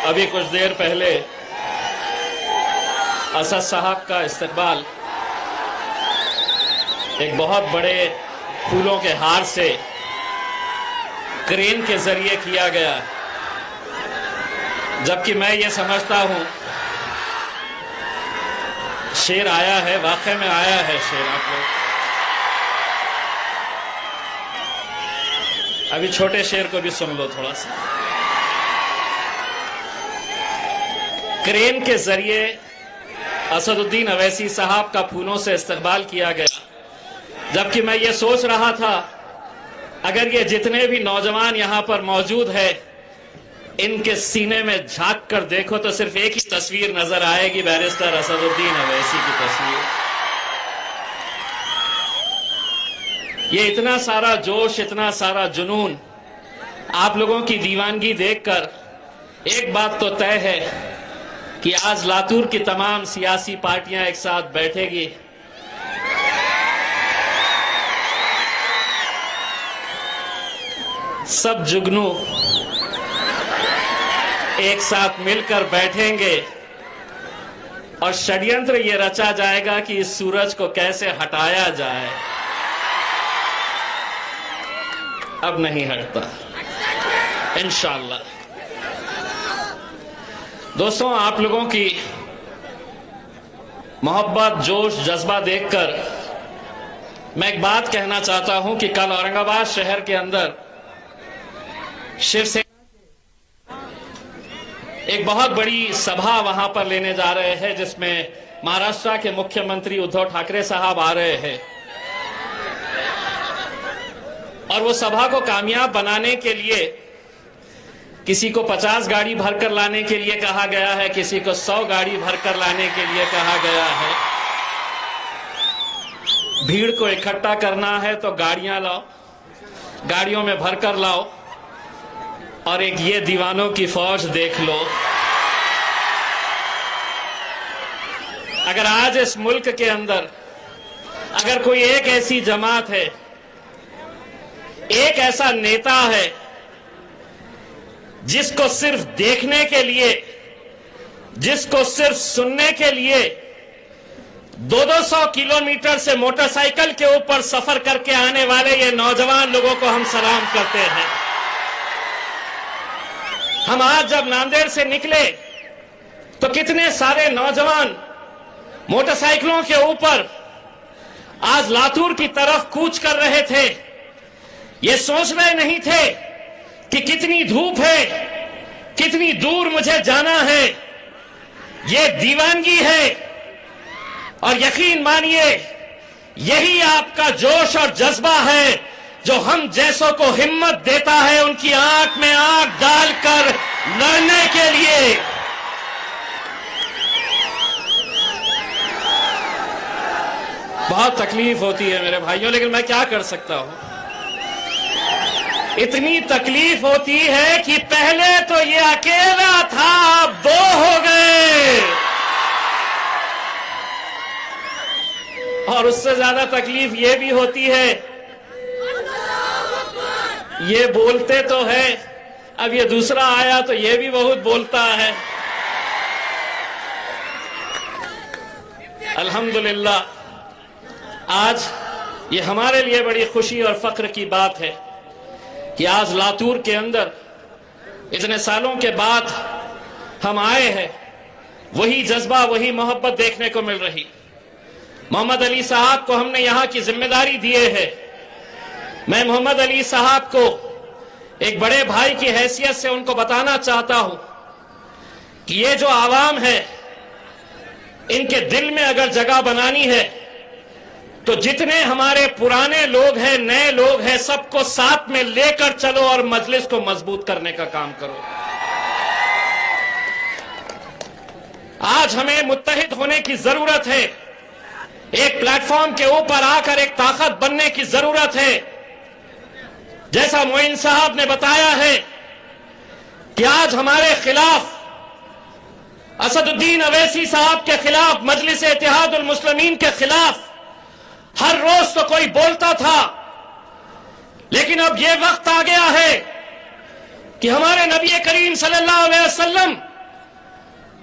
ابھی کچھ دیر پہلے اسد صاحب کا استقبال ایک بہت بڑے پھولوں کے ہار سے کرین کے ذریعے کیا گیا، جبکہ میں یہ سمجھتا ہوں شیر آیا ہے، واقعے میں آیا ہے شیر۔ آپ لوگ ابھی چھوٹے شیر کو بھی سن لو تھوڑا سا۔ کرین کے ذریعے اسد الدین اویسی صاحب کا پھولوں سے استقبال کیا گیا، جبکہ میں یہ سوچ رہا تھا اگر یہ جتنے بھی نوجوان یہاں پر موجود ہیں ان کے سینے میں جھانک کر دیکھو تو صرف ایک ہی تصویر نظر آئے گی، بیرسٹر اسد الدین اویسی کی تصویر۔ یہ اتنا سارا جوش، اتنا سارا جنون، آپ لوگوں کی دیوانگی دیکھ کر ایک بات تو طے ہے کہ آج لاتور کی تمام سیاسی پارٹیاں ایک ساتھ بیٹھے گی، سب جگنو ایک ساتھ مل کر بیٹھیں گے اور شڈینتر یہ رچا جائے گا کہ اس سورج کو کیسے ہٹایا جائے۔ اب نہیں ہٹتا انشاءاللہ۔ دوستوں، آپ لوگوں کی محبت، جوش، جذبہ دیکھ کر میں ایک بات کہنا چاہتا ہوں کہ کل اورنگ آباد شہر کے اندر شیو سینا ایک بہت بڑی سبھا وہاں پر لینے جا رہے ہیں، جس میں مہاراشٹر کے مکھیہ منتری ادھو ٹھاکرے صاحب آ رہے ہیں، اور وہ سبھا کو کامیاب بنانے کے لیے کسی کو 50 گاڑی بھر کر لانے کے لیے کہا گیا ہے، کسی کو 100 گاڑی بھر کر لانے کے لیے کہا گیا ہے۔ بھیڑ کو اکٹھا کرنا ہے تو گاڑیاں لاؤ، گاڑیوں میں بھر کر لاؤ، اور ایک یہ دیوانوں کی فوج دیکھ لو۔ اگر آج اس ملک کے اندر اگر کوئی ایک ایسی جماعت ہے، ایک ایسا نیتا ہے جس کو صرف دیکھنے کے لیے، جس کو صرف سننے کے لیے 200 کلومیٹر سے موٹر سائیکل کے اوپر سفر کر کے آنے والے یہ نوجوان لوگوں کو ہم سلام کرتے ہیں۔ ہم آج جب ناندیڑ سے نکلے تو کتنے سارے نوجوان موٹر سائیکلوں کے اوپر آج لاتور کی طرف کوچ کر رہے تھے۔ یہ سوچ رہے نہیں تھے کہ کتنی دھوپ ہے، کتنی دور مجھے جانا ہے۔ یہ دیوانگی ہے، اور یقین مانیے یہی آپ کا جوش اور جذبہ ہے جو ہم جیسوں کو ہمت دیتا ہے ان کی آنکھ میں آنکھ ڈال کر لڑنے کے لیے۔ بہت تکلیف ہوتی ہے میرے بھائیوں، لیکن میں کیا کر سکتا ہوں؟ اتنی تکلیف ہوتی ہے کہ پہلے تو یہ اکیلا تھا، اب 2 ہو گئے، اور اس سے زیادہ تکلیف یہ بھی ہوتی ہے، یہ بولتے تو ہے، اب یہ دوسرا آیا تو یہ بھی بہت بولتا ہے۔ الحمدللہ آج یہ ہمارے لیے بڑی خوشی اور فخر کی بات ہے کہ آج لاتور کے اندر اتنے سالوں کے بعد ہم آئے ہیں، وہی جذبہ، وہی محبت دیکھنے کو مل رہی۔ محمد علی صاحب کو ہم نے یہاں کی ذمہ داری دیے ہے۔ میں محمد علی صاحب کو ایک بڑے بھائی کی حیثیت سے ان کو بتانا چاہتا ہوں کہ یہ جو عوام ہے، ان کے دل میں اگر جگہ بنانی ہے تو جتنے ہمارے پرانے لوگ ہیں، نئے لوگ ہیں، سب کو ساتھ میں لے کر چلو اور مجلس کو مضبوط کرنے کا کام کرو۔ آج ہمیں متحد ہونے کی ضرورت ہے، ایک پلیٹ فارم کے اوپر آ کر ایک طاقت بننے کی ضرورت ہے۔ جیسا معین صاحب نے بتایا ہے کہ آج ہمارے خلاف، اسد الدین اویسی صاحب کے خلاف، مجلس اتحاد المسلمین کے خلاف ہر روز تو کوئی بولتا تھا، لیکن اب یہ وقت آ گیا ہے کہ ہمارے نبی کریم صلی اللہ علیہ وسلم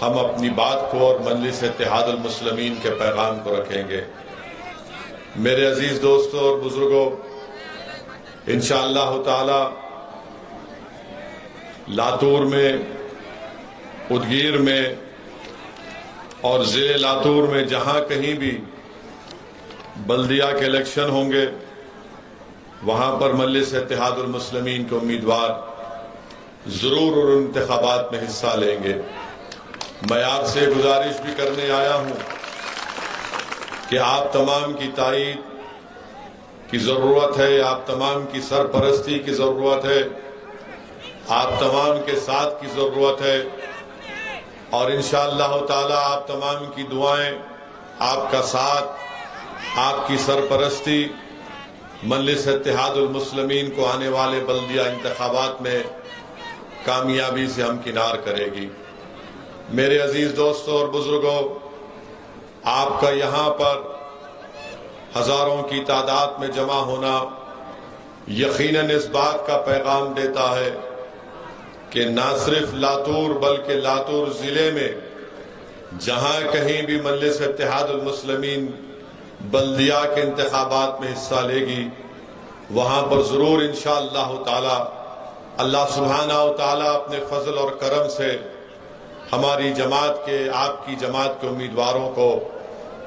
ہم اپنی بات کو اور مجلس اتحاد المسلمین کے پیغام کو رکھیں گے۔ میرے عزیز دوستوں اور بزرگوں، انشاءاللہ تعالی لاتور میں، ادگیر میں اور ضلع لاتور میں جہاں کہیں بھی بلدیہ کے الیکشن ہوں گے، وہاں پر مجلس اتحاد المسلمین کے امیدوار ضرور اور انتخابات میں حصہ لیں گے۔ میں آپ سے گزارش بھی کرنے آیا ہوں کہ آپ تمام کی تائید کی ضرورت ہے، آپ تمام کی سرپرستی کی ضرورت ہے، آپ تمام کے ساتھ کی ضرورت ہے، اور انشاءاللہ تعالی آپ تمام کی دعائیں، آپ کا ساتھ، آپ کی سرپرستی مجلس اتحاد المسلمین کو آنے والے بلدیہ انتخابات میں کامیابی سے ہمکنار کرے گی۔ میرے عزیز دوستوں اور بزرگوں، آپ کا یہاں پر ہزاروں کی تعداد میں جمع ہونا یقیناً اس بات کا پیغام دیتا ہے کہ نہ صرف لاتور بلکہ لاتور ضلع میں جہاں کہیں بھی مجلس اتحاد المسلمین بلدیہ کے انتخابات میں حصہ لے گی، وہاں پر ضرور انشاءاللہ تعالی اللہ سبحانہ و تعالی اپنے فضل اور کرم سے ہماری جماعت کے، آپ کی جماعت کے امیدواروں کو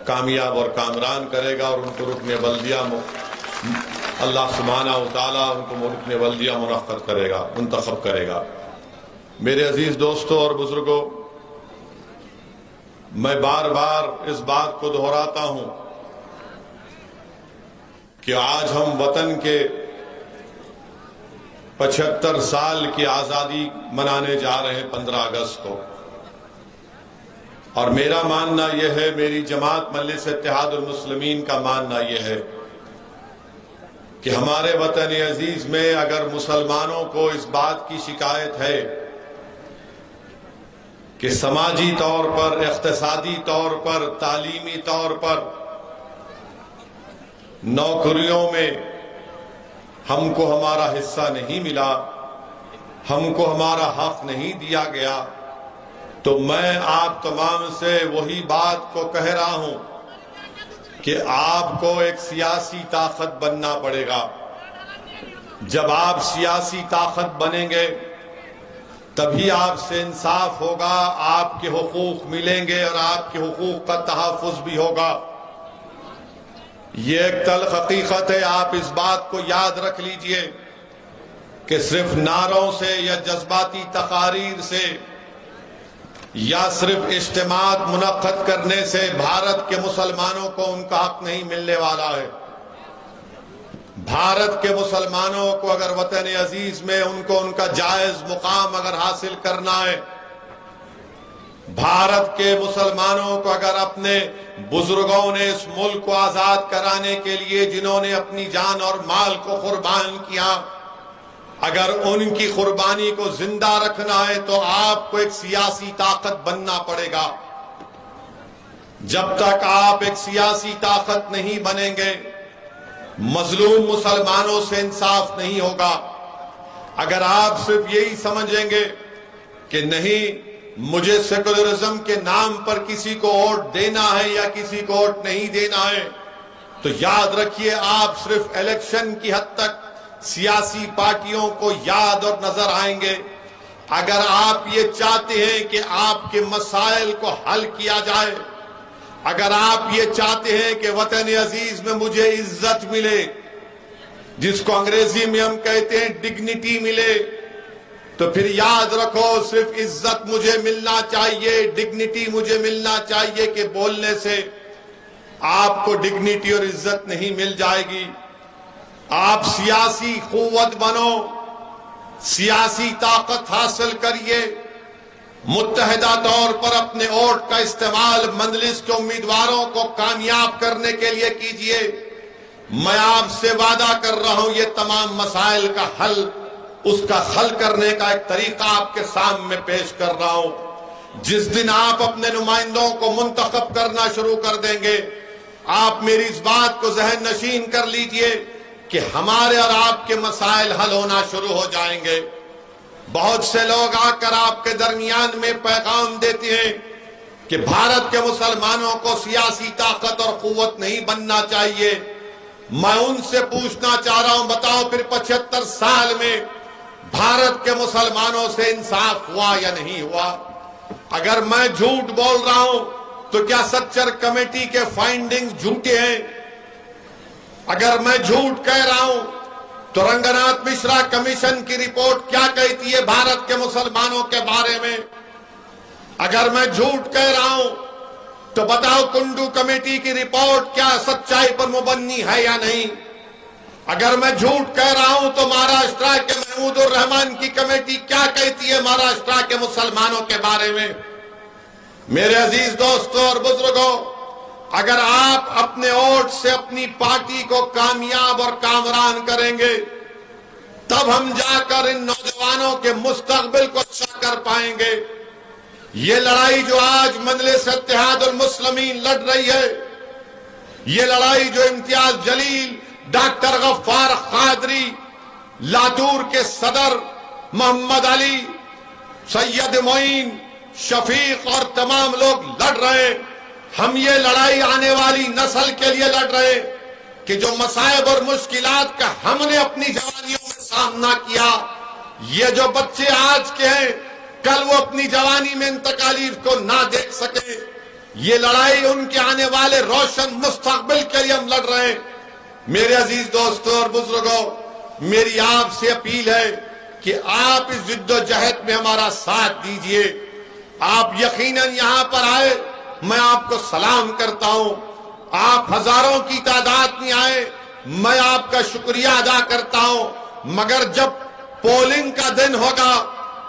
کامیاب اور کامران کرے گا، اور ان کو رکن بلدیہ اللہ سبحانہ و تعالی ان کو رکن بلدیہ منعقد کرے گا، منتخب کرے گا۔ میرے عزیز دوستوں اور بزرگوں، میں بار بار اس بات کو دہراتا ہوں کہ آج ہم وطن کے 75 سال کی آزادی منانے جا رہے ہیں 15 اگست کو، اور میرا ماننا یہ ہے، میری جماعت مجلس اتحاد المسلمین کا ماننا یہ ہے کہ ہمارے وطن عزیز میں اگر مسلمانوں کو اس بات کی شکایت ہے کہ سماجی طور پر، اقتصادی طور پر، تعلیمی طور پر، نوکریوں میں ہم کو ہمارا حصہ نہیں ملا، ہم کو ہمارا حق نہیں دیا گیا، تو میں آپ تمام سے وہی بات کو کہہ رہا ہوں کہ آپ کو ایک سیاسی طاقت بننا پڑے گا۔ جب آپ سیاسی طاقت بنیں گے تبھی آپ سے انصاف ہوگا، آپ کے حقوق ملیں گے اور آپ کے حقوق کا تحفظ بھی ہوگا۔ یہ ایک تلخ حقیقت ہے، آپ اس بات کو یاد رکھ لیجئے کہ صرف نعروں سے یا جذباتی تقاریر سے یا صرف اجتماعات منعقد کرنے سے بھارت کے مسلمانوں کو ان کا حق نہیں ملنے والا ہے۔ بھارت کے مسلمانوں کو اگر وطن عزیز میں ان کو ان کا جائز مقام اگر حاصل کرنا ہے، بھارت کے مسلمانوں کو اگر اپنے بزرگوں نے اس ملک کو آزاد کرانے کے لیے جنہوں نے اپنی جان اور مال کو قربان کیا، اگر ان کی قربانی کو زندہ رکھنا ہے تو آپ کو ایک سیاسی طاقت بننا پڑے گا۔ جب تک آپ ایک سیاسی طاقت نہیں بنیں گے، مظلوم مسلمانوں سے انصاف نہیں ہوگا۔ اگر آپ صرف یہی سمجھیں گے کہ نہیں مجھے سیکولرزم کے نام پر کسی کو ووٹ دینا ہے یا کسی کو ووٹ نہیں دینا ہے، تو یاد رکھیے آپ صرف الیکشن کی حد تک سیاسی پارٹیوں کو یاد اور نظر آئیں گے۔ اگر آپ یہ چاہتے ہیں کہ آپ کے مسائل کو حل کیا جائے، اگر آپ یہ چاہتے ہیں کہ وطن عزیز میں مجھے عزت ملے، جس کو انگریزی میں ہم کہتے ہیں ڈگنیٹی ملے، تو پھر یاد رکھو صرف عزت مجھے ملنا چاہیے، ڈگنیٹی مجھے ملنا چاہیے کہ بولنے سے آپ کو ڈگنیٹی اور عزت نہیں مل جائے گی۔ آپ سیاسی قوت بنو، سیاسی طاقت حاصل کریے، متحدہ طور پر اپنے ووٹ کا استعمال مجلس کے امیدواروں کو کامیاب کرنے کے لیے کیجئے۔ میں آپ سے وعدہ کر رہا ہوں یہ تمام مسائل کا حل، اس کا حل کرنے کا ایک طریقہ آپ کے سامنے پیش کر رہا ہوں۔ جس دن آپ اپنے نمائندوں کو منتخب کرنا شروع کر دیں گے، آپ میری اس بات کو ذہن نشین کر لیجئے کہ ہمارے اور آپ کے مسائل حل ہونا شروع ہو جائیں گے۔ بہت سے لوگ آ کر آپ کے درمیان میں پیغام دیتے ہیں کہ بھارت کے مسلمانوں کو سیاسی طاقت اور قوت نہیں بننا چاہیے. میں ان سے پوچھنا چاہ رہا ہوں، بتاؤ پھر 75 سال میں بھارت کے مسلمانوں سے انصاف ہوا یا نہیں ہوا؟ اگر میں جھوٹ بول رہا ہوں تو کیا سچر کمیٹی کے فائنڈنگز جھوٹے ہیں؟ اگر میں جھوٹ کہہ رہا ہوں تو رنگناتھ مشرا کمیشن کی رپورٹ کیا کہتی ہے بھارت کے مسلمانوں کے بارے میں؟ اگر میں جھوٹ کہہ رہا ہوں تو بتاؤ کنڈو کمیٹی کی رپورٹ کیا سچائی پر مبنی ہے یا نہیں؟ اگر میں جھوٹ کہہ رہا ہوں تو مہاراشٹرا کے محمود الرحمان کی کمیٹی کیا کہتی ہے مہاراشٹرا کے مسلمانوں کے بارے میں؟ میرے عزیز دوستوں اور بزرگوں، اگر آپ اپنے ووٹ سے اپنی پارٹی کو کامیاب اور کامران کریں گے تب ہم جا کر ان نوجوانوں کے مستقبل کو اچھا کر پائیں گے. یہ لڑائی جو آج مجلس اتحاد المسلمین لڑ رہی ہے، یہ لڑائی جو امتیاز جلیل، ڈاکٹر غفار قادری، لاتور کے صدر محمد علی، سید معین، شفیق اور تمام لوگ لڑ رہے ہیں، ہم یہ لڑائی آنے والی نسل کے لیے لڑ رہے ہیں کہ جو مصائب اور مشکلات کا ہم نے اپنی جوانیوں میں سامنا کیا، یہ جو بچے آج کے ہیں کل وہ اپنی جوانی میں ان تکالیف کو نہ دیکھ سکے. یہ لڑائی ان کے آنے والے روشن مستقبل کے لیے ہم لڑ رہے ہیں. میرے عزیز دوستوں اور بزرگوں، میری آپ سے اپیل ہے کہ آپ اس جد و جہد میں ہمارا ساتھ دیجئے. آپ یقیناً یہاں پر آئے، میں آپ کو سلام کرتا ہوں. آپ ہزاروں کی تعداد میں آئے، میں آپ کا شکریہ ادا کرتا ہوں. مگر جب پولنگ کا دن ہوگا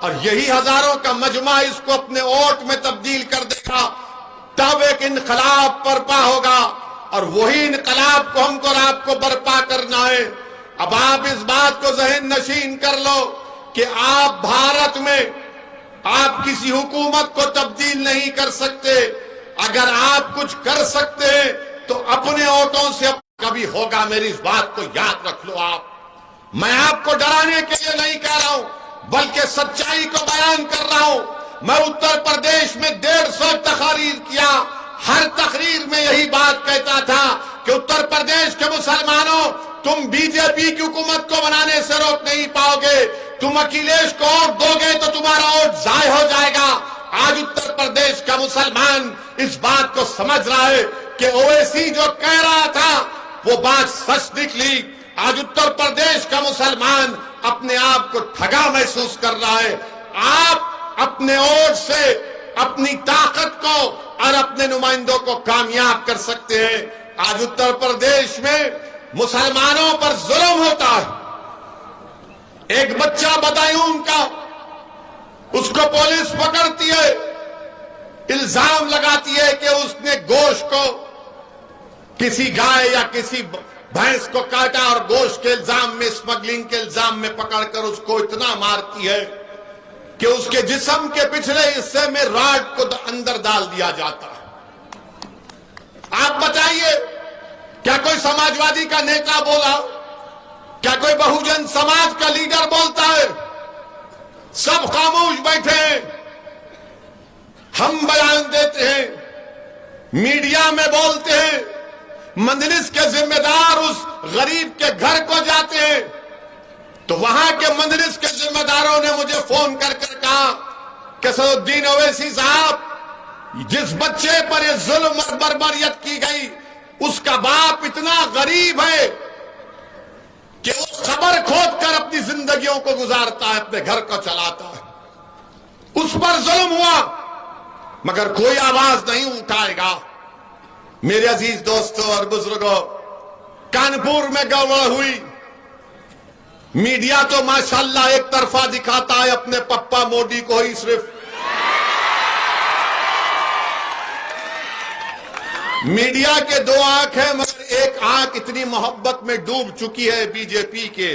اور یہی ہزاروں کا مجمع اس کو اپنے ووٹ میں تبدیل کر دے گا، تب ایک انقلاب برپا ہوگا، اور وہی انقلاب کو ہم کو اور آپ کو برپا کرنا ہے. اب آپ اس بات کو ذہن نشین کر لو کہ آپ بھارت میں آپ کسی حکومت کو تبدیل نہیں کر سکتے. اگر آپ کچھ کر سکتے ہیں تو اپنے ووٹوں سے کبھی ہوگا. میری اس بات کو یاد رکھ لو. میں آپ کو ڈرانے کے لیے نہیں کہہ رہا ہوں بلکہ سچائی کو بیان کر رہا ہوں. میں اتر پردیش میں 150 تقاریر کیا، ہر تقریر میں یہی بات کہتا تھا کہ اتر پردیش کے مسلمانوں، تم بی جے پی کی حکومت کو بنانے سے روک نہیں پاؤ گے. تم اکھلیش کو ووٹ دو گے تو تمہارا ووٹ ضائع ہو جائے گا. آج اتر پردیش کا مسلمان اس بات کو سمجھ رہا ہے کہ اویسی جو کہہ رہا تھا وہ بات سچ نکلی. آج اتر پردیش کا مسلمان اپنے آپ کو ٹھگا محسوس کر رہا ہے. آپ اپنے ووٹ سے اپنی طاقت کو اور اپنے نمائندوں کو کامیاب کر سکتے ہیں. آج اتر پردیش میں مسلمانوں پر ظلم ہوتا ہے. ایک بچہ بدایون کا، اس کو پولیس پکڑتی ہے، الزام لگاتی ہے کہ اس نے گوشت کو کسی گائے یا کسی بھینس کو کاٹا، اور گوشت کے الزام میں، اسمگلنگ کے الزام میں پکڑ کر اس کو اتنا مارتی ہے کہ اس کے جسم کے پچھلے حصے میں راڈ کو اندر ڈال دیا جاتا ہے. آپ بتائیے، کیا کوئی سماجوادی کا نیتا بولا؟ کیا کوئی بہوجن سماج کا لیڈر بولتا ہے؟ سب خاموش بیٹھے ہیں. ہم بیان دیتے ہیں، میڈیا میں بولتے ہیں، مجلس کے ذمہ دار اس غریب کے گھر کو جاتے ہیں تو وہاں کے مجلس کے ذمہ داروں نے مجھے فون کر کر کہا کہ اسد الدین اویسی صاحب، جس بچے پر یہ ظلم اور بربریت کی گئی اس کا باپ اتنا غریب ہے کہ وہ قبر کھود کر اپنی زندگیوں کو گزارتا ہے، اپنے گھر کو چلاتا ہے. اس پر ظلم ہوا مگر کوئی آواز نہیں اٹھائے گا. میرے عزیز دوستوں اور بزرگوں، کانپور میں گڑبڑ ہوئی. میڈیا تو ماشاءاللہ ایک طرفہ دکھاتا ہے اپنے پپا مودی کو ہی صرف. میڈیا کے دو آنکھ ہیں مگر ایک آنکھ اتنی محبت میں ڈوب چکی ہے بی جے پی کے،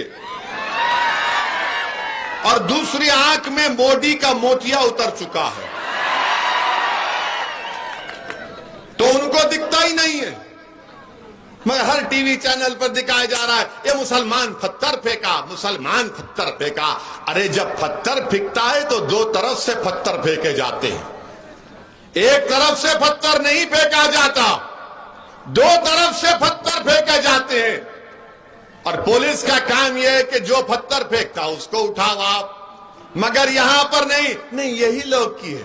اور دوسری آنکھ میں مودی کا موتیا اتر چکا ہے، تو ان کو دکھتا ہی نہیں ہے. مگر ہر ٹی وی چینل پر دکھایا جا رہا ہے یہ مسلمان پتھر پھینکا، مسلمان پتھر پھینکا۔ ارے جب پتھر پھینکتا ہے تو دو طرف سے پتھر پھینکے جاتے ہیں، ایک طرف سے پتھر نہیں پھینکا جاتا، دو طرف سے پتھر پھینکے جاتے ہیں۔ اور پولیس کا کام یہ ہے کہ جو پتھر پھینکتا اس کو اٹھاؤ آپ، مگر یہاں پر نہیں، یہی لوگ کیے،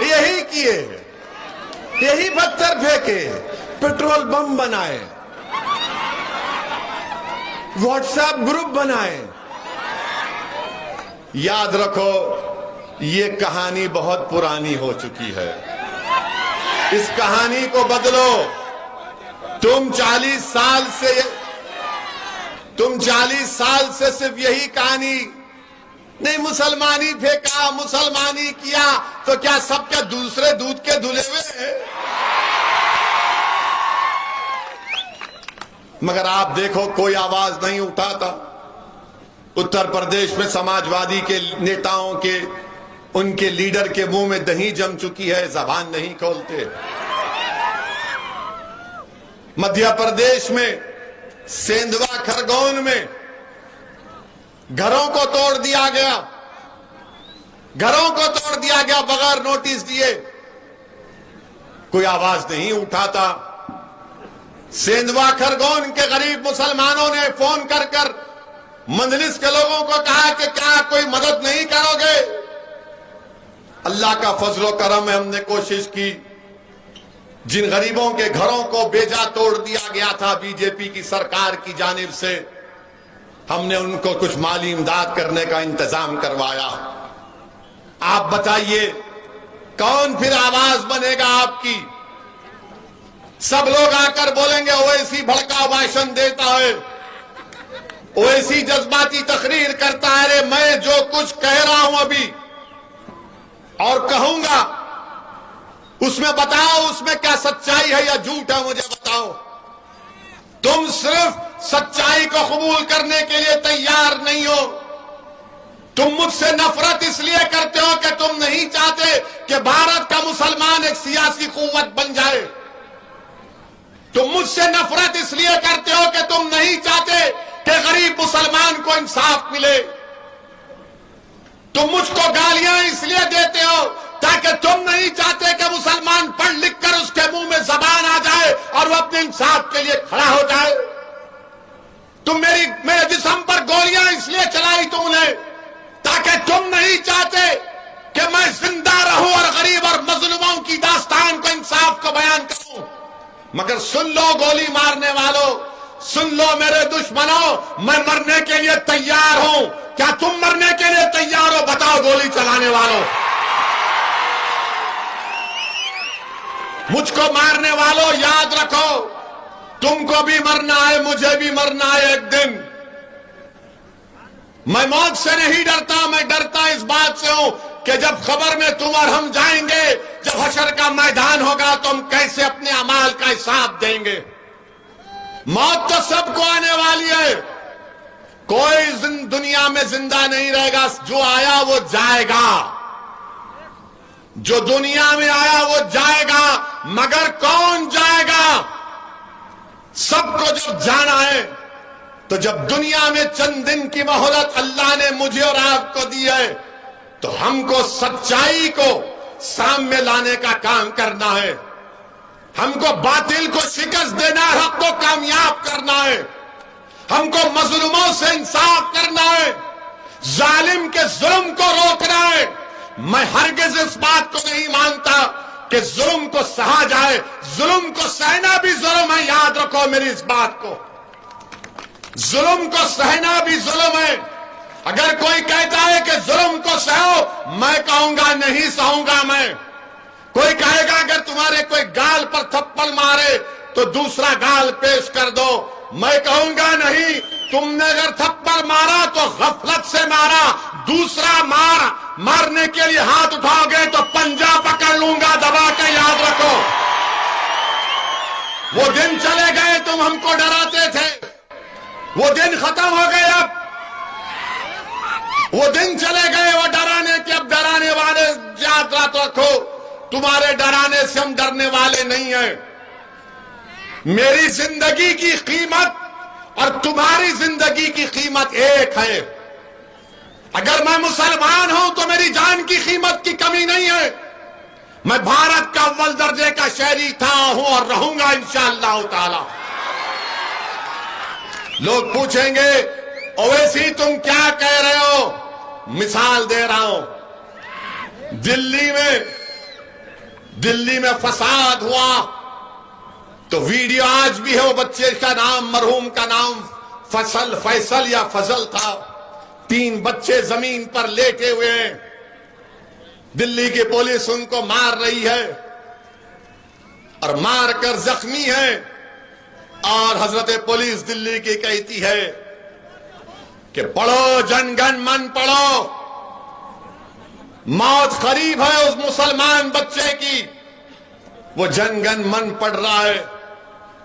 یہی کیے، یہی پتھر پھینکے، پیٹرول بم بنائے، واٹس ایپ گروپ بنائے۔ یاد رکھو یہ کہانی بہت پرانی ہو چکی ہے، اس کہانی کو بدلو۔ تم 40 سال سے صرف یہی کہانی، نہیں مسلمانی پھینکا، مسلمانی کیا، تو کیا سب کے دوسرے دودھ کے دھلے ہوئے ہیں؟ مگر آپ دیکھو کوئی آواز نہیں اٹھاتا۔ اتر پردیش میں سماجوادی کے نیتاؤں کے، ان کے لیڈر کے منہ میں دہی جم چکی ہے، زبان نہیں کھولتے۔ مدھیہ پردیش میں سیندوا کھرگون میں گھروں کو توڑ دیا گیا، گھروں کو توڑ دیا گیا بغیر نوٹس دیے، کوئی آواز نہیں اٹھاتا۔ سیندوا کھرگون کے غریب مسلمانوں نے فون کر کر مجلس کے لوگوں کو کہا کہ کیا کوئی مدد نہیں کرو گے؟ اللہ کا فضل و کرم ہے، ہم نے کوشش کی، جن غریبوں کے گھروں کو بیجا توڑ دیا گیا تھا بی جے پی کی سرکار کی جانب سے، ہم نے ان کو کچھ مالی امداد کرنے کا انتظام کروایا۔ آپ بتائیے کون پھر آواز بنے گا آپ کی؟ سب لوگ آ کر بولیں گے اویسی بھڑکا بھاشن دیتا ہے، اویسی جذباتی تقریر کرتا ہے۔ ارے میں جو کچھ کہہ رہا ہوں ابھی اور کہوں گا اس میں بتاؤ اس میں کیا سچائی ہے یا جھوٹ ہے، مجھے بتاؤ۔ تم صرف سچائی کو قبول کرنے کے لیے تیار نہیں ہو، تم مجھ سے نفرت اس لیے کرتے ہو کہ تم نہیں چاہتے کہ بھارت کا مسلمان ایک سیاسی قوت بن جائے، تم مجھ سے نفرت اس لیے کرتے ہو کہ تم نہیں چاہتے کہ غریب مسلمان کو انصاف ملے، تم مجھ کو گالیاں اس لیے دیتے ہو تاکہ تم نہیں چاہتے کہ مسلمان پڑھ لکھ کر اس کے منہ میں زبان آ جائے اور وہ اپنے انصاف کے لیے کھڑا ہو جائے۔ تم میرے جسم پر گولیاں اس لیے چلائی تم نے تاکہ تم نہیں چاہتے کہ میں زندہ رہوں اور غریب اور مظلوموں کی داستان کو، انصاف کو بیان کروں۔ مگر سن لو گولی مارنے والوں، سن لو میرے دشمنوں، میں مرنے کے لیے تیار ہوں۔ کیا تم مرنے کے لیے تیار ہو؟ بتاؤ گولی چلانے والوں۔ مجھ کو مارنے والوں یاد رکھو، تم کو بھی مرنا ہے، مجھے بھی مرنا ہے ایک دن۔ میں موت سے نہیں ڈرتا، میں ڈرتا اس بات سے ہوں کہ جب خبر میں تم اور ہم جائیں گے، جب حشر کا میدان ہوگا تو ہم کیسے اپنے اعمال کا حساب دیں گے۔ موت تو سب کو آنے والی ہے، کوئی دنیا میں زندہ نہیں رہے گا، جو آیا وہ جائے گا، جو دنیا میں آیا وہ جائے گا، مگر کون جائے گا؟ سب کو جب جانا ہے تو جب دنیا میں چند دن کی مہلت اللہ نے مجھے اور آپ کو دی ہے تو ہم کو سچائی کو سامنے لانے کا کام کرنا ہے، ہم کو باطل کو شکست دینا ہے، حق کو کامیاب کرنا ہے، ہم کو مظلوموں سے انصاف کرنا ہے، ظالم کے ظلم کو روکنا ہے۔ میں ہرگز اس بات کو نہیں مانتا کہ ظلم کو سہا جائے، ظلم کو سہنا بھی ظلم ہے، یاد رکھو میری اس بات کو، ظلم کو سہنا بھی ظلم ہے۔ اگر کوئی کہتا ہے کہ ظلم کو سہو، میں کہوں گا نہیں سہوں گا میں۔ کوئی کہے گا اگر تمہارے کوئی گال پر تھپڑ مارے تو دوسرا گال پیش کر دو، میں کہوں گا نہیں، تم نے اگر تھپڑ مارا تو غفلت سے مارا، دوسرا مارنے کے لیے ہاتھ اٹھاؤ گے تو پنجہ پکڑ لوں گا دبا کے، یاد رکھو۔ وہ دن چلے گئے تم ہم کو ڈراتے تھے، وہ دن ختم ہو گئے، اب وہ دن چلے گئے وہ ڈرانے کے، اب ڈرانے والے یاد رکھو تمہارے ڈرانے سے ہم ڈرنے والے نہیں ہیں. میری زندگی کی قیمت اور تمہاری زندگی کی قیمت ایک ہے. اگر میں مسلمان ہوں تو میری جان کی قیمت کی کمی نہیں ہے. میں بھارت کا اول درجے کا شہری تھا، ہوں اور رہوں گا انشاءاللہ تعالی. لوگ پوچھیں گے اویسی تم کیا کہہ رہے ہو؟ مثال دے رہا ہوں. دلی میں فساد ہوا تو ویڈیو آج بھی ہے. وہ بچے کا نام، مرحوم کا نام فیصل یا فضل تھا. 3 بچے زمین پر لیٹے ہوئے ہیں. دلی کی پولیس ان کو مار رہی ہے اور مار کر زخمی ہے. اور حضرت پولیس دلی کی کہتی ہے کہ پڑھو جن گن من پڑھو. موت قریب ہے اس مسلمان بچے کی. وہ جن گن من پڑھ رہا ہے،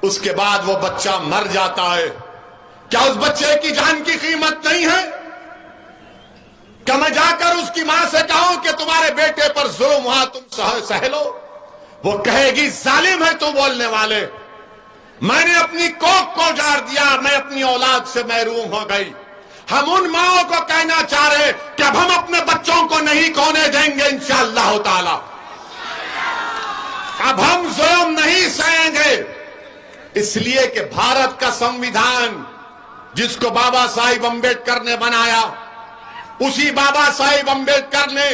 اس کے بعد وہ بچہ مر جاتا ہے. کیا اس بچے کی جان کی قیمت نہیں ہے؟ کیا میں جا کر اس کی ماں سے کہوں کہ تمہارے بیٹے پر ظلم ہوا تم سہ لو؟ وہ کہے گی ظالم ہے تو بولنے والے. میں نے اپنی کوکھ کو جاڑ دیا، میں اپنی اولاد سے محروم ہو گئی. ہم ان ماؤں کو کہنا چاہ رہے کہ اب ہم اپنے بچوں کو نہیں کونے دیں گے انشاءاللہ تعالی. اب ہم ظلم نہیں سہیں گے. اس لیے کہ بھارت کا سنویدھان جس کو بابا صاحب امبیڈکر نے بنایا، اسی بابا صاحب امبیڈکر نے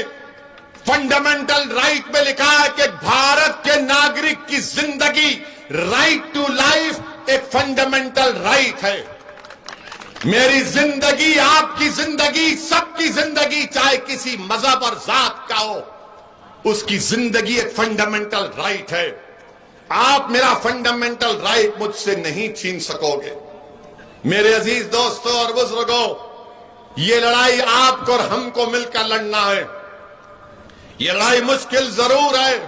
فنڈامنٹل رائٹ میں لکھا ہے کہ بھارت کے ناگرک کی زندگی، رائٹ ٹو لائف، ایک فنڈامنٹل رائٹ ہے. میری زندگی، آپ کی زندگی، سب کی زندگی، چاہے کسی مذہب اور ذات کا ہو، اس کی زندگی ایک فنڈامنٹل رائٹ ہے. آپ میرا فنڈامنٹل رائٹ مجھ سے نہیں چھین سکو گے. میرے عزیز دوستوں اور بزرگوں، یہ لڑائی آپ کو اور ہم کو مل کر لڑنا ہے. یہ لڑائی مشکل ضرور ہے،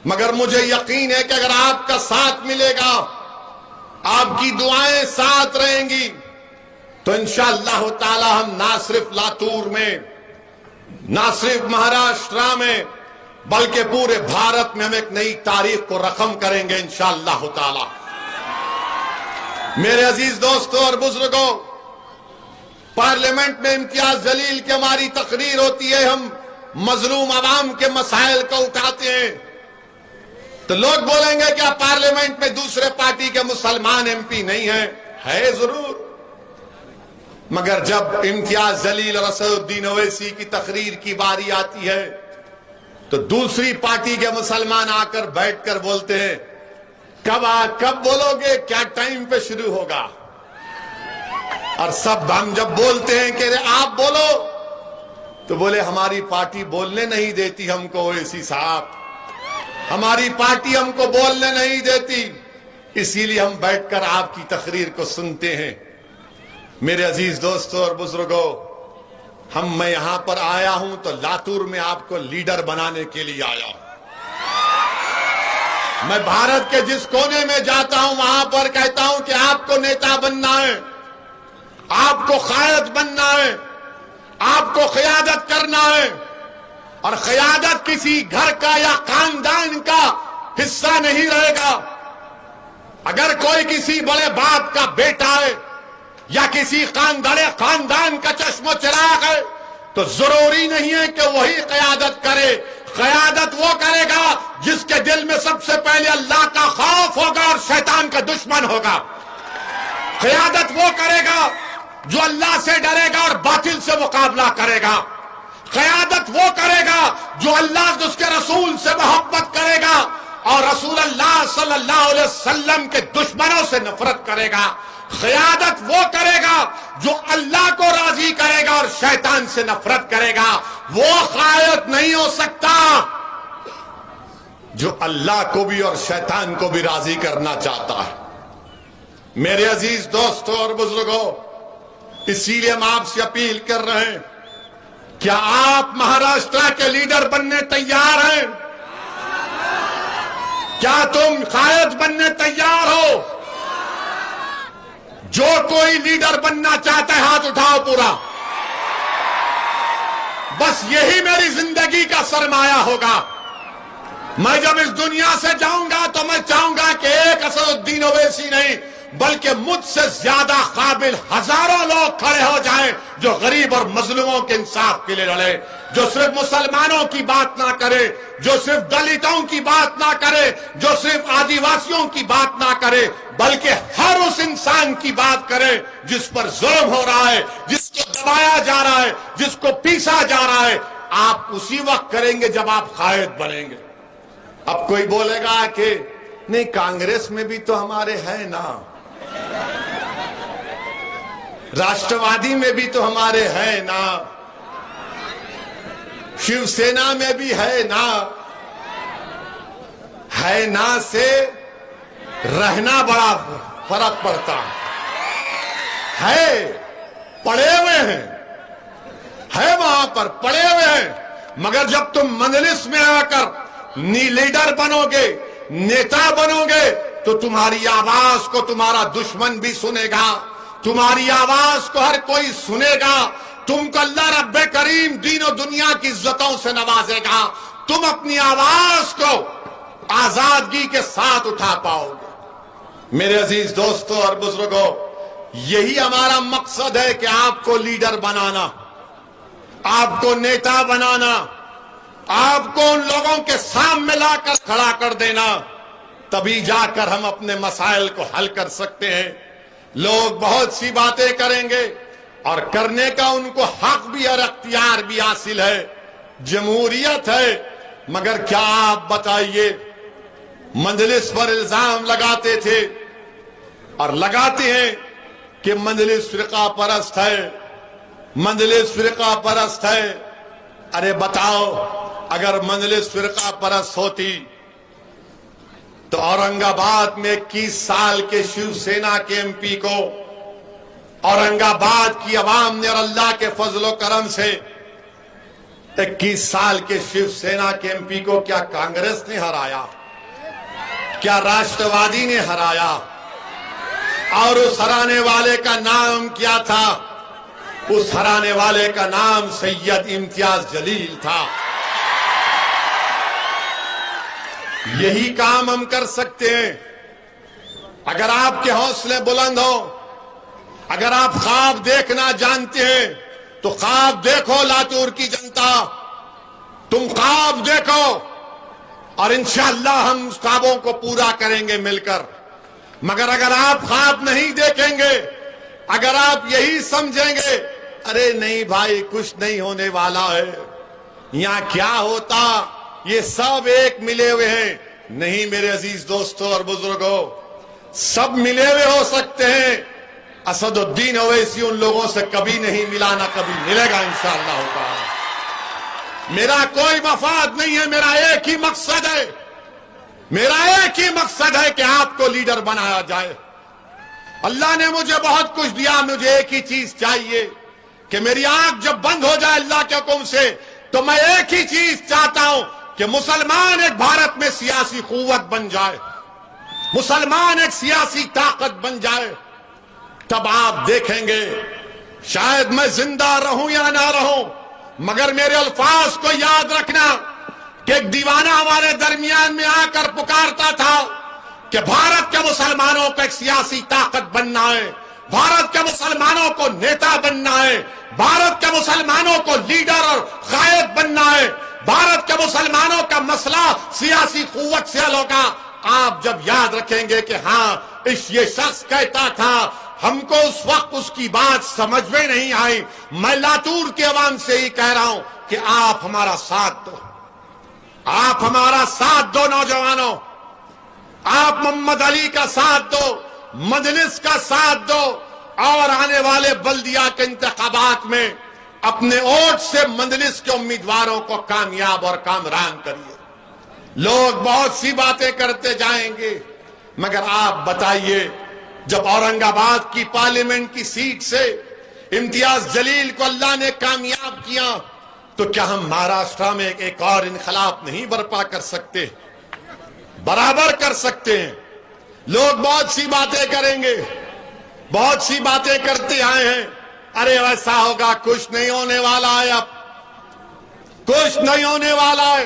مگر مجھے یقین ہے کہ اگر آپ کا ساتھ ملے گا، آپ کی دعائیں ساتھ رہیں گی، تو انشاءاللہ تعالی ہم نہ صرف لاتور میں، نہ صرف مہاراشٹرا میں، بلکہ پورے بھارت میں ہم ایک نئی تاریخ کو رقم کریں گے انشاءاللہ تعالی. میرے عزیز دوستوں اور بزرگوں، پارلیمنٹ میں امتیاز جلیل کی ہماری تقریر ہوتی ہے، ہم مظلوم عوام کے مسائل کو اٹھاتے ہیں، تو لوگ بولیں گے کہ آپ پارلیمنٹ میں دوسرے پارٹی کے مسلمان ایم پی نہیں ہیں. ہے ضرور، مگر جب امتیاز جلیل اور اسد الدین اویسی کی تقریر کی باری آتی ہے تو دوسری پارٹی کے مسلمان آ کر بیٹھ کر بولتے ہیں کب بولو گے، کیا ٹائم پہ شروع ہوگا؟ اور سب ہم جب بولتے ہیں کہ آپ بولو تو بولے ہماری پارٹی بولنے نہیں دیتی ہم کو. اویسی صاحب، ہماری پارٹی ہم کو بولنے نہیں دیتی، اسی لیے ہم بیٹھ کر آپ کی تقریر کو سنتے ہیں. میرے عزیز دوستوں اور بزرگوں، میں یہاں پر آیا ہوں تو لاتور میں آپ کو لیڈر بنانے کے لیے آیا ہوں. میں بھارت کے جس کونے میں جاتا ہوں وہاں پر کہتا ہوں کہ آپ کو نیتا بننا ہے، آپ کو قائد بننا ہے، آپ کو قیادت کرنا ہے. اور قیادت کسی گھر کا یا خاندان کا حصہ نہیں رہے گا. اگر کوئی کسی بڑے باپ کا بیٹا ہے یا کسی بڑے خاندان کا چشم و چراغ ہے تو ضروری نہیں ہے کہ وہی قیادت کرے. قیادت وہ کرے گا جس کے دل میں سب سے پہلے اللہ کا خوف ہوگا اور شیطان کا دشمن ہوگا. قیادت وہ کرے گا جو اللہ سے ڈرے گا اور باطل سے مقابلہ کرے گا. قیادت وہ کرے گا جو اللہ اس کے رسول سے محبت کرے گا اور رسول اللہ صلی اللہ علیہ وسلم کے دشمنوں سے نفرت کرے گا. قیادت وہ کرے گا جو اللہ کو راضی کرے گا اور شیطان سے نفرت کرے گا. وہ قائد نہیں ہو سکتا جو اللہ کو بھی اور شیطان کو بھی راضی کرنا چاہتا ہے. میرے عزیز دوستوں اور بزرگوں، اسی لیے ہم آپ سے اپیل کر رہے ہیں، کیا آپ مہاراشٹر کے لیڈر بننے تیار ہیں؟ کیا تم قائد بننے تیار ہو؟ جو کوئی لیڈر بننا چاہتا ہے ہاتھ اٹھاؤ پورا. بس یہی میری زندگی کا سرمایہ ہوگا. میں جب اس دنیا سے جاؤں گا تو میں چاہوں گا کہ ایک اسد الدین اویسی نہیں بلکہ مجھ سے زیادہ قابل ہزاروں لوگ کھڑے ہو جائیں جو غریب اور مظلوموں کے انصاف کے لیے لڑے، جو صرف مسلمانوں کی بات نہ کرے، جو صرف دلتوں کی بات نہ کرے، جو صرف آدیواسیوں کی بات نہ کرے، بلکہ ہر اس انسان کی بات کرے جس پر ظلم ہو رہا ہے، جس کو دبایا جا رہا ہے، جس کو پیسا جا رہا ہے۔ آپ اسی وقت کریں گے جب آپ قائد بنیں گے۔ اب کوئی بولے گا کہ نہیں کانگریس میں بھی تو ہمارے ہیں نا، راشٹروادی میں بھی تو ہمارے ہیں نا، شیو سینا میں بھی ہے نا۔ ہے نا سے رہنا بڑا فرق پڑتا ہے، پڑے ہوئے ہیں، ہے وہاں پر پڑے ہوئے ہیں، مگر جب تم مجلس میں آ کر لیڈر بنو گے، نیتا بنو گے، تو تمہاری آواز کو تمہارا دشمن بھی سنے گا، تمہاری آواز کو ہر کوئی سنے گا، تم کو اللہ رب کریم دین و دنیا کی عزتوں سے نوازے گا، تم اپنی آواز کو آزادگی کے ساتھ اٹھا پاؤ گے۔ میرے عزیز دوستوں اور بزرگوں، یہی ہمارا مقصد ہے کہ آپ کو لیڈر بنانا، آپ کو نیتا بنانا، آپ کو ان لوگوں کے سامنے لا کر کھڑا کر دینا، تبھی جا کر ہم اپنے مسائل کو حل کر سکتے ہیں۔ لوگ بہت سی باتیں کریں گے اور کرنے کا ان کو حق بھی اور اختیار بھی حاصل ہے، جمہوریت ہے، مگر کیا آپ بتائیے، مجلس پر الزام لگاتے تھے اور لگاتے ہیں کہ مجلس فرقہ پرست ہے، مجلس فرقہ پرست ہے۔ ارے بتاؤ، اگر مجلس فرقہ پرست ہوتی تو اورنگ آباد میں 21 سال کے شیو سینا کے ایم پی کو اورنگ آباد کی عوام نے اور اللہ کے فضل و کرم سے 21 سال کے شیو سینا کے ایم پی کو کیا کانگریس نے ہرایا؟ کیا راشٹروادی نے ہرایا؟ اور اس ہرانے والے کا نام کیا تھا؟ اس ہرانے والے کا نام سید امتیاز جلیل تھا۔ یہی کام ہم کر سکتے ہیں اگر آپ کے حوصلے بلند ہو، اگر آپ خواب دیکھنا جانتے ہیں تو خواب دیکھو لاتور کی جنتا، تم خواب دیکھو اور انشاءاللہ ہم اس خوابوں کو پورا کریں گے مل کر۔ مگر اگر آپ خواب نہیں دیکھیں گے، اگر آپ یہی سمجھیں گے ارے نہیں بھائی کچھ نہیں ہونے والا ہے، یہاں کیا ہوتا، یہ سب ایک ملے ہوئے ہیں، نہیں میرے عزیز دوستوں اور بزرگوں، سب ملے ہوئے ہو سکتے ہیں، اسد الدین اویسی ان لوگوں سے کبھی نہیں ملا، نہ کبھی ملے گا انشاءاللہ تعالی۔ میرا کوئی مفاد نہیں ہے، میرا ایک ہی مقصد ہے، میرا ایک ہی مقصد ہے کہ آپ کو لیڈر بنایا جائے۔ اللہ نے مجھے بہت کچھ دیا، مجھے ایک ہی چیز چاہیے کہ میری آنکھ جب بند ہو جائے اللہ کے حکم سے تو میں ایک ہی چیز چاہتا ہوں کہ مسلمان ایک بھارت میں سیاسی قوت بن جائے، مسلمان ایک سیاسی طاقت بن جائے۔ تب آپ دیکھیں گے، شاید میں زندہ رہوں یا نہ رہوں، مگر میرے الفاظ کو یاد رکھنا کہ ایک دیوانہ ہمارے درمیان میں آ کر پکارتا تھا کہ بھارت کے مسلمانوں کو ایک سیاسی طاقت بننا ہے، بھارت کے مسلمانوں کو نیتا بننا ہے، بھارت کے مسلمانوں کو لیڈر اور قائد بننا ہے، بھارت کے مسلمانوں کا مسئلہ سیاسی قوت سے حل ہوگا۔ آپ جب یاد رکھیں گے کہ ہاں یہ شخص کہتا تھا، ہم کو اس وقت اس کی بات سمجھ میں نہیں آئی، میں لاتور کے عوام سے ہی کہہ رہا ہوں کہ آپ ہمارا ساتھ دو، آپ ہمارا ساتھ دو نوجوانوں، آپ محمد علی کا ساتھ دو، مجلس کا ساتھ دو، اور آنے والے بلدیہ کے انتخابات میں اپنے ووٹ سے مجلس کے امیدواروں کو کامیاب اور کامران کریے۔ لوگ بہت سی باتیں کرتے جائیں گے، مگر آپ بتائیے جب اورنگ آباد کی پارلیمنٹ کی سیٹ سے امتیاز جلیل کو اللہ نے کامیاب کیا تو کیا ہم مہاراشٹرا میں ایک اور انقلاب نہیں برپا کر سکتے؟ برابر کر سکتے ہیں۔ لوگ بہت سی باتیں کریں گے، بہت سی باتیں کرتے آئے ہیں، ارے ایسا ہوگا، کچھ نہیں ہونے والا ہے، اب کچھ نہیں ہونے والا ہے۔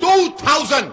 2000।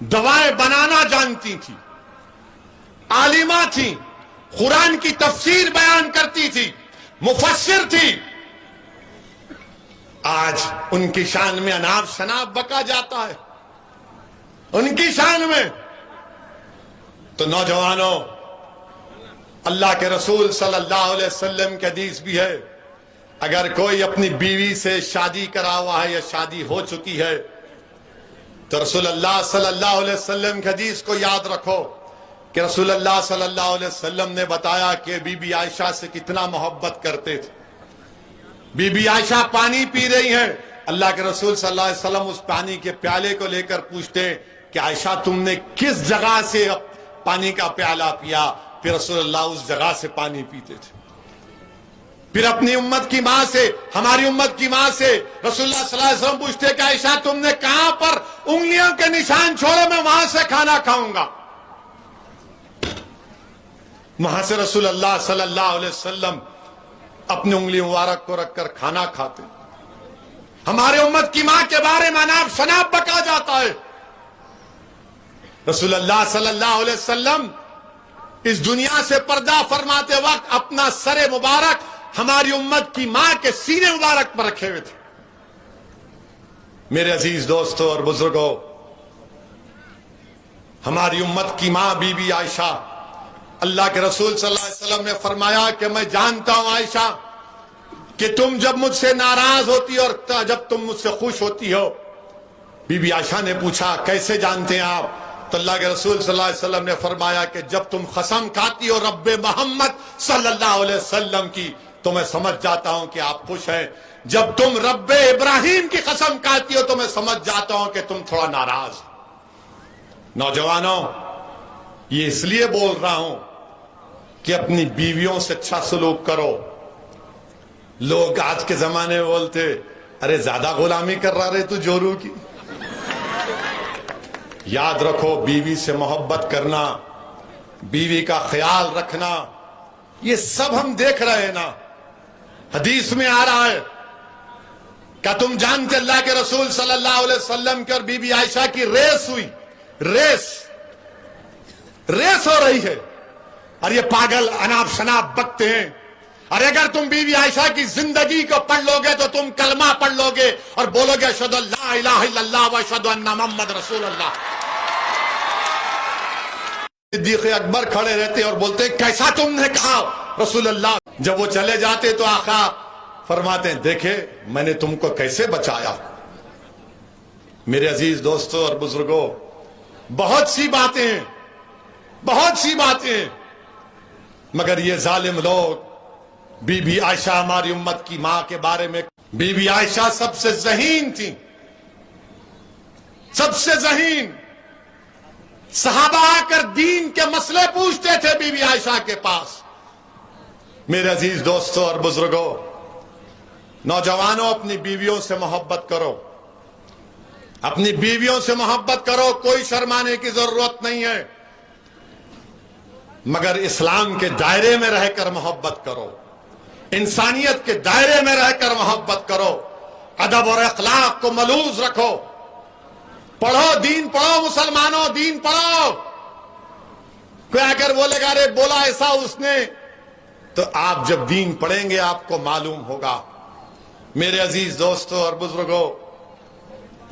دوائیں بنانا جانتی تھی، عالمہ تھی، قرآن کی تفسیر بیان کرتی تھی، مفسر تھی. آج ان کی شان میں اناپ شناپ بکا جاتا ہے، ان کی شان میں. تو نوجوانوں، اللہ کے رسول صلی اللہ علیہ وسلم کی حدیث بھی ہے، اگر کوئی اپنی بیوی سے شادی کرا ہوا ہے یا شادی ہو چکی ہے تو رسول اللہ صلی اللہ علیہ وسلم کی حدیث کو یاد رکھو کہ رسول اللہ صلی اللہ علیہ وسلم نے بتایا کہ بی بی عائشہ سے کتنا محبت کرتے تھے. بی بی عائشہ پانی پی رہی ہیں، اللہ کے رسول صلی اللہ علیہ وسلم اس پانی کے پیالے کو لے کر پوچھتے ہیں کہ عائشہ تم نے کس جگہ سے پانی کا پیالہ پیا؟ پھر رسول اللہ اس جگہ سے پانی پیتے تھے. پھر اپنی امت کی ماں سے، ہماری امت کی ماں سے رسول اللہ صلی اللہ علیہ وسلم پوچھتے کہ عائشہ تم نے کہاں پر انگلیوں کے نشان چھوڑے، میں وہاں سے کھانا کھاؤں گا. وہاں سے رسول اللہ صلی اللہ علیہ وسلم اپنی انگلی مبارک کو رکھ کر کھانا کھاتے. ہمارے امت کی ماں کے بارے میں اناپ شناپ بکا جاتا ہے. رسول اللہ صلی اللہ علیہ وسلم اس دنیا سے پردہ فرماتے وقت اپنا سر مبارک ہماری امت کی ماں کے سینے مبارک پر رکھے ہوئے تھے. میرے عزیز دوستوں اور بزرگوں، ہماری امت کی ماں بی بی عائشہ، اللہ کے رسول صلی اللہ علیہ وسلم نے فرمایا کہ میں جانتا ہوں عائشہ کہ تم جب مجھ سے ناراض ہوتی ہو اور جب تم مجھ سے خوش ہوتی ہو. بی بی عائشہ نے پوچھا کیسے جانتے ہیں آپ؟ تو اللہ کے رسول صلی اللہ علیہ وسلم نے فرمایا کہ جب تم قسم کھاتی ہو رب محمد صلی اللہ علیہ وسلم کی تو میں سمجھ جاتا ہوں کہ آپ خوش ہیں. جب تم رب ابراہیم کی قسم کھاتی ہو تو میں سمجھ جاتا ہوں کہ تم تھوڑا ناراض. نوجوانوں، یہ اس لیے بول رہا ہوں کہ اپنی بیویوں سے اچھا سلوک کرو. لوگ آج کے زمانے میں بولتے ارے زیادہ غلامی کر رہا رہے تو جورو کی. یاد رکھو، بیوی سے محبت کرنا، بیوی کا خیال رکھنا، یہ سب ہم دیکھ رہے ہیں نا. حدیث میں آ رہا ہے، کیا تم جانتے اللہ کے رسول صلی اللہ علیہ وسلم کی اور بی بی عائشہ کی ریس ہوئی؟ ریس ہو رہی ہے اور یہ پاگل اناپ شناپ بکتے ہیں. اور اگر تم بی بی عائشہ کی زندگی کو پڑھ لو گے تو تم کلمہ پڑھ لو گے اور بولو گے اشہد ان لا الہ الا اللہ و اشہد ان محمد رسول اللہ. صدیق اکبر کھڑے رہتے اور بولتے کیسا تم نے کہا رسول اللہ؟ جب وہ چلے جاتے تو آقا فرماتے ہیں دیکھے میں نے تم کو کیسے بچایا. میرے عزیز دوستوں اور بزرگوں، بہت سی باتیں ہیں مگر یہ ظالم لوگ بی بی عائشہ ہماری امت کی ماں کے بارے میں، بی بی عائشہ سب سے ذہین تھی، سب سے ذہین. صحابہ آ کر دین کے مسئلے پوچھتے تھے بی بی عائشہ کے پاس. میرے عزیز دوستوں اور بزرگوں، نوجوانوں، اپنی بیویوں سے محبت کرو، اپنی بیویوں سے محبت کرو. کوئی شرمانے کی ضرورت نہیں ہے مگر اسلام کے دائرے میں رہ کر محبت کرو، انسانیت کے دائرے میں رہ کر محبت کرو، ادب اور اخلاق کو ملوز رکھو. پڑھو، دین پڑھو، مسلمانوں دین پڑھو. کوئی اگر بولے گا ارے بولا ایسا اس نے، تو آپ جب دین پڑھیں گے آپ کو معلوم ہوگا. میرے عزیز دوستوں اور بزرگوں،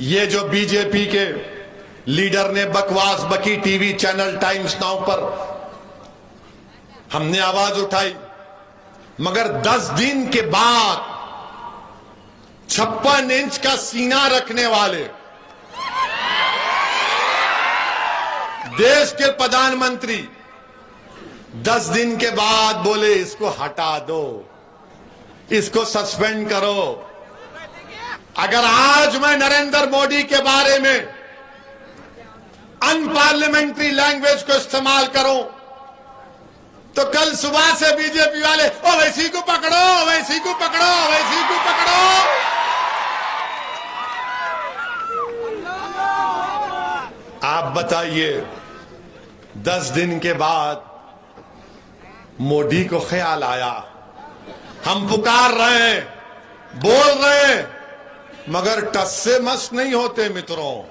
یہ جو بی جے پی کے لیڈر نے بکواس بکی TV channel Times Now پر، ہم نے آواز اٹھائی مگر 10 دن کے بعد 56 انچ کا سینہ رکھنے والے دیش کے پردھان منتری 10 دن کے بعد بولے اس کو ہٹا دو، اس کو سسپینڈ کرو. اگر آج میں نریندر مودی کے بارے میں ان پارلیمنٹری لینگویج کو استعمال کروں تو کل صبح سے بی جے پی والے ویسی کو پکڑو، ویسی کو پکڑو، ویسی کو پکڑو. آپ بتائیے 10 دن کے بعد مودی کو خیال آیا، ہم پکار رہے ہیں، بول رہے ہیں مگر ٹس سے مس نہیں ہوتے متروں.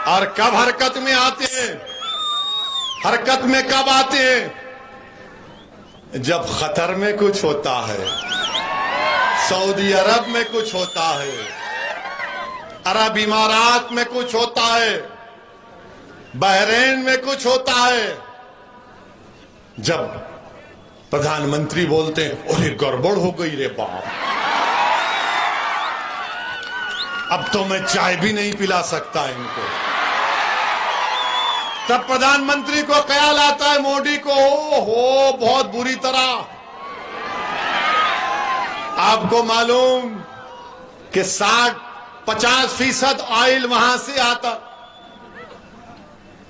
اور کب حرکت میں آتے ہیں؟ حرکت میں کب آتے ہیں؟ جب قطر میں کچھ ہوتا ہے، سعودی عرب میں کچھ ہوتا ہے، عرب امارات میں کچھ ہوتا ہے، بحرین میں کچھ ہوتا ہے، جب پردھان منتری بولتے ہیں اور یہ گڑبڑ ہو گئی رے باپ، اب تو میں چائے بھی نہیں پلا سکتا ان کو، تب پردھان منتری کو خیال آتا ہے مودی کو، ہو بہت بری طرح۔ آپ کو معلوم کہ 50% آئل وہاں سے آتا،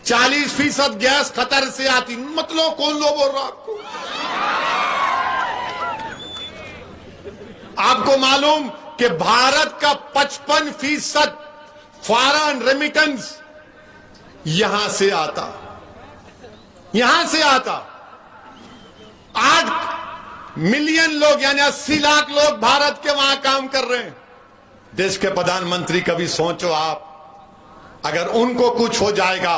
40% گیس قطر سے آتی، مطلب کون لو بول رہا آپ کو؟ آپ کو معلوم کہ بھارت کا 55% فارن ریمیٹنس یہاں سے آتا، یہاں سے آتا۔ 8 ملین لوگ یعنی 80 لاکھ لوگ بھارت کے وہاں کام کر رہے ہیں۔ دیش کے پردھان منتری کبھی سوچو آپ، اگر ان کو کچھ ہو جائے گا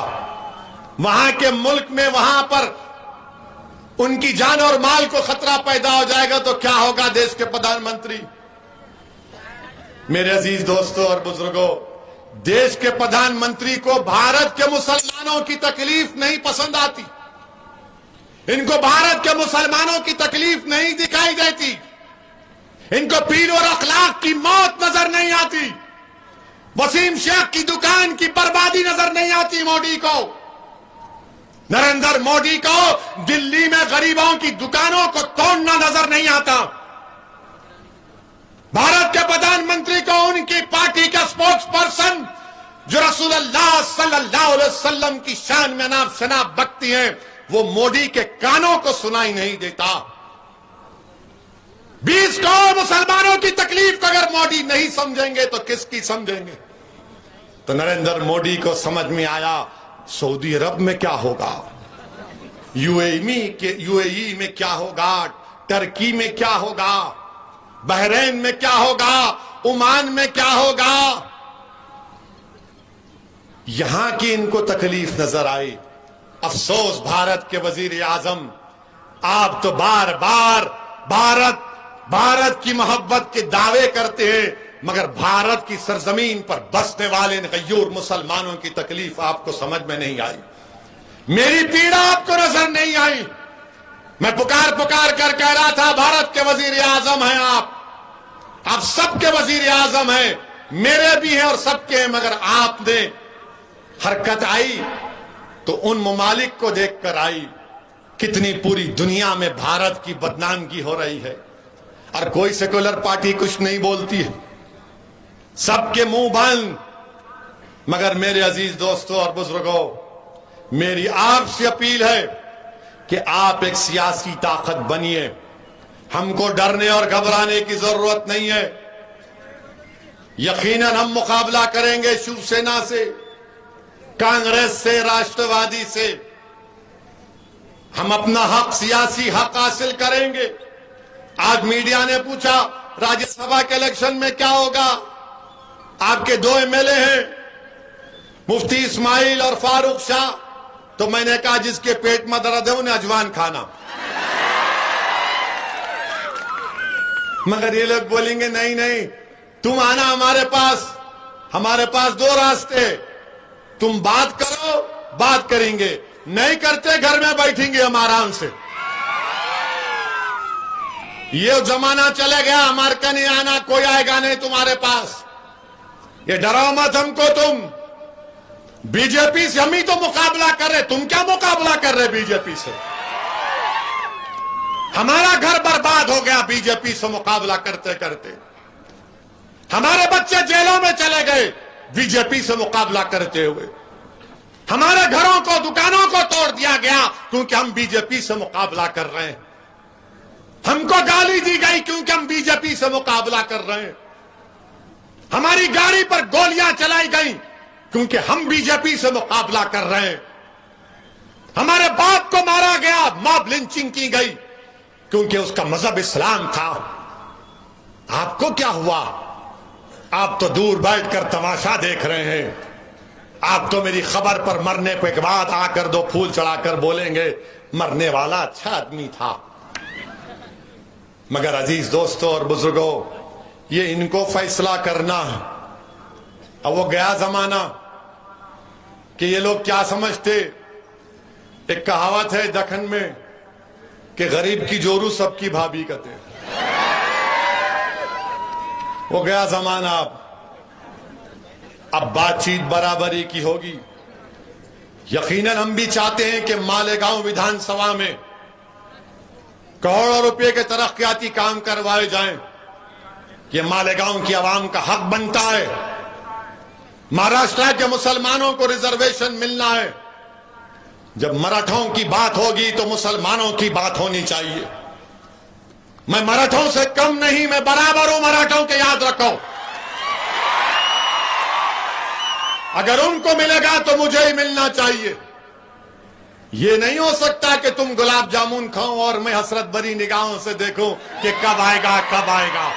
وہاں کے ملک میں، وہاں پر ان کی جان اور مال کو خطرہ پیدا ہو جائے گا تو کیا ہوگا دیش کے پردھان منتری؟ میرے عزیز دوستوں اور بزرگوں، دیش کے پردھان منتری کو بھارت کے مسلمانوں کی تکلیف نہیں پسند آتی، ان کو بھارت کے مسلمانوں کی تکلیف نہیں دکھائی دیتی، ان کو پیر اور اخلاق کی موت نظر نہیں آتی، وسیم شیخ کی دکان کی بربادی نظر نہیں آتی مودی کو، نریندر مودی کو دلی میں غریبوں کی دکانوں کو توڑنا نظر نہیں آتا، بھارت کے پردھان منتری کو ان کی پارٹی کا سپوکس پرسن جو رسول اللہ صلی اللہ علیہ وسلم کی شان میں نام شناخت بکتی ہیں، وہ مودی کے کانوں کو سنائی نہیں دیتا۔ 20 کروڑ مسلمانوں کی تکلیف کو اگر مودی نہیں سمجھیں گے تو کس کی سمجھیں گے؟ تو نریندر مودی کو سمجھ میں آیا سعودی عرب میں کیا ہوگا، یو اے ای میں کیا ہوگا، ترکی میں کیا ہوگا، بحرین میں کیا ہوگا، عمان میں کیا ہوگا۔ یہاں کی ان کو تکلیف نظر آئی۔ افسوس بھارت کے وزیر اعظم، آپ تو بار بار بھارت کی محبت کے دعوے کرتے ہیں، مگر بھارت کی سرزمین پر بسنے والے غیور مسلمانوں کی تکلیف آپ کو سمجھ میں نہیں آئی، میری پیڑا آپ کو نظر نہیں آئی۔ میں پکار کر کہہ رہا تھا بھارت کے وزیر اعظم ہیں آپ سب کے وزیر اعظم ہیں، میرے بھی ہیں اور سب کے ہیں، مگر آپ نے حرکت آئی تو ان ممالک کو دیکھ کر آئی، کتنی پوری دنیا میں بھارت کی بدنامگی ہو رہی ہے، اور کوئی سیکولر پارٹی کچھ نہیں بولتی ہے، سب کے منہ بند۔ مگر میرے عزیز دوستوں اور بزرگوں، میری آپ سے اپیل ہے کہ آپ ایک سیاسی طاقت بنیے، ہم کو ڈرنے اور گھبرانے کی ضرورت نہیں ہے، یقیناً ہم مقابلہ کریں گے شیو سینا سے، کانگریس سے، راشٹروادی سے، ہم اپنا حق، سیاسی حق حاصل کریں گے۔ آج میڈیا نے پوچھا راجیہ سبھا کے الیکشن میں کیا ہوگا، آپ کے 2 MLA ہیں مفتی اسماعیل اور فاروق شاہ، تو میں نے کہا جس کے پیٹ میں درد ہے انہیں اجوان کھانا، مگر یہ لوگ بولیں گے نہیں تم آنا ہمارے پاس 2 راستے، تم بات کرو، بات کریں گے، نہیں کرتے گھر میں بیٹھیں گے ہم آرام سے۔ یہ زمانہ چلے گیا، ہمارے کا نہیں آنا، کوئی آئے گا نہیں تمہارے پاس، یہ ڈراؤ مت ہم کو تم۔ بی جے پی سے ہم ہی تو مقابلہ کر رہے، تم کیا مقابلہ کر رہے بی جے پی سے؟ ہمارا گھر برباد ہو گیا بی جے پی سے مقابلہ کرتے کرتے، ہمارے بچے جیلوں میں چلے گئے بی جے پی سے مقابلہ کرتے ہوئے، ہمارے گھروں کو، دکانوں کو توڑ دیا گیا کیونکہ ہم بی جے پی سے مقابلہ کر رہے ہیں، ہم کو گالی دی گئی کیونکہ ہم بی جے پی سے مقابلہ کر رہے ہیں، ہماری گاڑی پر گولیاں چلائی گئیں کیونکہ ہم بی جے پی سے مقابلہ کر رہے ہیں، ہمارے باپ کو مارا گیا، ماب لنچنگ کی گئی کیونکہ اس کا مذہب اسلام تھا۔ آپ کو کیا ہوا؟ آپ تو دور بیٹھ کر تماشا دیکھ رہے ہیں، آپ تو میری خبر پر مرنے کے بعد آ کر 2 پھول چڑھا کر بولیں گے مرنے والا اچھا آدمی تھا. مگر عزیز دوستوں اور بزرگوں، یہ ان کو فیصلہ کرنا ہے. اب وہ گیا زمانہ کہ یہ لوگ کیا سمجھتے. ایک کہاوت ہے دکن میں کہ غریب کی جورو سب کی بھابھی کہتے. وہ گیا زمانہ. اب بات چیت برابری کی ہوگی. یقیناً ہم بھی چاہتے ہیں کہ مالیگاؤں ودھان سبھا میں کروڑوں روپے کے ترقیاتی کام کروائے جائیں. یہ مالیگاؤں کی عوام کا حق بنتا ہے. مہاراشٹر کے مسلمانوں کو ریزرویشن ملنا ہے. جب مراٹھوں کی بات ہوگی تو مسلمانوں کی بات ہونی چاہیے. میں مراٹھوں سے کم نہیں، میں برابر ہوں مراٹھوں کے، یاد رکھو. اگر ان کو ملے گا تو مجھے ہی ملنا چاہیے. یہ نہیں ہو سکتا کہ تم گلاب جامن کھاؤ اور میں حسرت بھری نگاہوں سے دیکھوں کہ کب آئے گا کب آئے گا.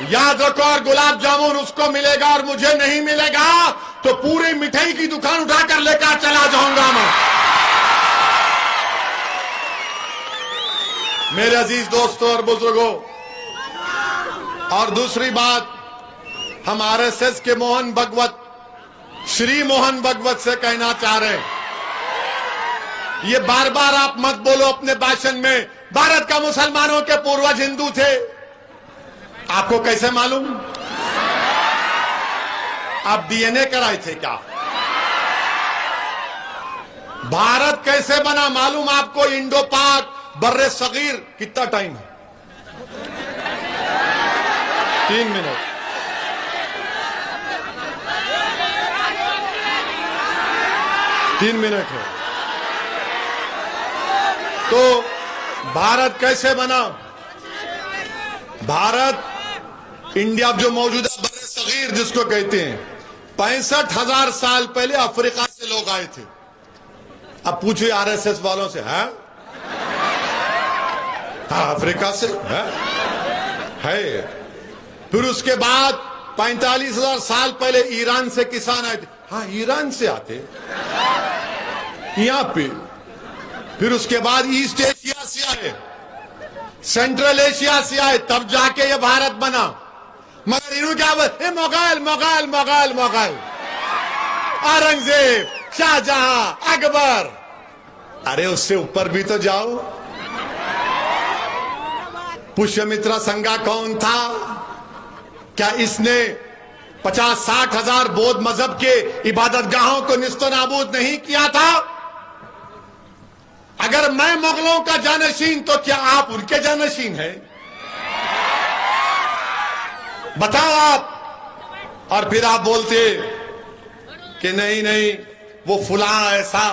یاد رکھو، اور گلاب جامن اس کو ملے گا اور مجھے نہیں ملے گا تو پوری مٹھائی کی دکان اٹھا کر لے کر چلا جاؤں گا میں. میرے عزیز دوستوں اور بزرگوں، اور دوسری بات، ہم RSS کے موہن بھگوت، شری موہن بھگوت سے کہنا چاہ رہے ہیں. یہ بار بار آپ مت بولو اپنے بھاشن میں بھارت کا مسلمانوں کے پوروج ہندو تھے. آپ کو کیسے معلوم؟ آپ DNA کرائے تھے کیا؟ بھارت کیسے بنا معلوم آپ کو؟ انڈو پاک بر صغیر کتنا ٹائم ہے؟ 3 منٹ. تین منٹ ہے. تو بھارت کیسے بنا؟ بھارت انڈیا جو موجودہ بر صغیر جس کو کہتے ہیں، 65,000 سال پہلے افریقہ سے لوگ آئے تھے. اب پوچھئے RSS والوں سے، ہاں افریقہ سے ہے. پھر اس کے بعد 45,000 سال پہلے ایران سے کسان آئے تھے. ہاں ایران سے آتے یہاں پہ. پھر اس کے بعد ایسٹ ایشیا سے آئے، سینٹرل ایشیا سے آئے، تب جا کے یہ بھارت بنا. مگر انہوں کیا بولے؟ مغل مغل مغل مغل، اورنگزیب، شاہ جہاں، اکبر. ارے اس سے اوپر بھی تو جاؤ. پشیامترا سنگا کون تھا؟ کیا اس نے 50-60 ہزار بودھ مذہب کے عبادت گاہوں کو نیست و نابود نہیں کیا تھا؟ اگر میں مغلوں کا جانشین تو کیا آپ ان کے جانشین ہیں؟ بتاؤ آپ. اور پھر آپ بولتے کہ نہیں وہ فلاں ایسا.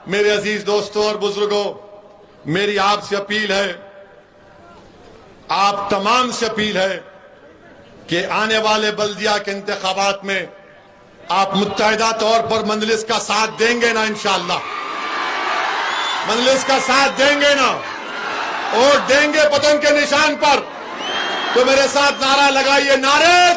میرے عزیز دوستوں اور بزرگوں، میری آپ سے اپیل ہے، آپ تمام سے اپیل ہے کہ آنے والے بلدیہ کے انتخابات میں آپ متحدہ طور پر مجلس کا ساتھ دیں گے نا؟ انشاءاللہ مجلس کا ساتھ دیں گے نا؟ ووٹ دیں گے پتنگ کے نشان پر؟ تو میرے ساتھ نعرہ لگائیے، نعرہ